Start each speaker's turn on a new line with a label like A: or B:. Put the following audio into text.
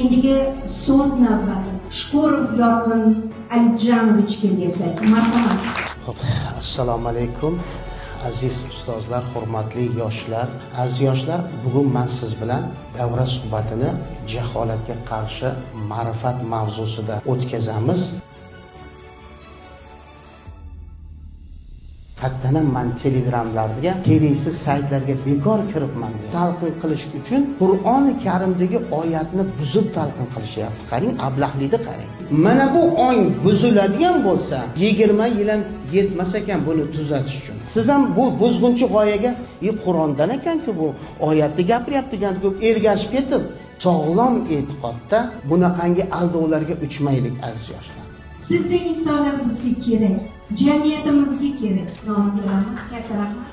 A: Endigi so'z navbati Shukurov Yorqin Alijonovichga bersak. Marhamat.
B: Assalomu alaykum. Aziz ustozlar, hurmatli yoshlar. Aziz yoshlar, bugun men siz bilan davra suhbatini jaholatga qarshi ma'rifat mavzusida o'tkazamiz. Hattanam men telegramlarga, kereksiz saytlarga bekor kiribman deb talqin qilish uchun Qur'oni Karimdagi oyatni buzib talqin qilishyapti. Qarang, ablahlikni qarang. Mana bu ong buziladigan bo'lsa, 20 yil ham yetmas ekan buni tuzatish uchun. Siz ham bu buzg'unchi g'oyaga, Qur'ondan ekan-ku bu oyatni gapiryapti-gan deb ergashib ketib, sog'lom e'tiqodda bunaqangi aldovlarga uchmaylik aziz yoshlar.
A: Sizdek insonlar bizga kerak, jamiyatimizga kerak. Nomini beramiz. Katta rahmat.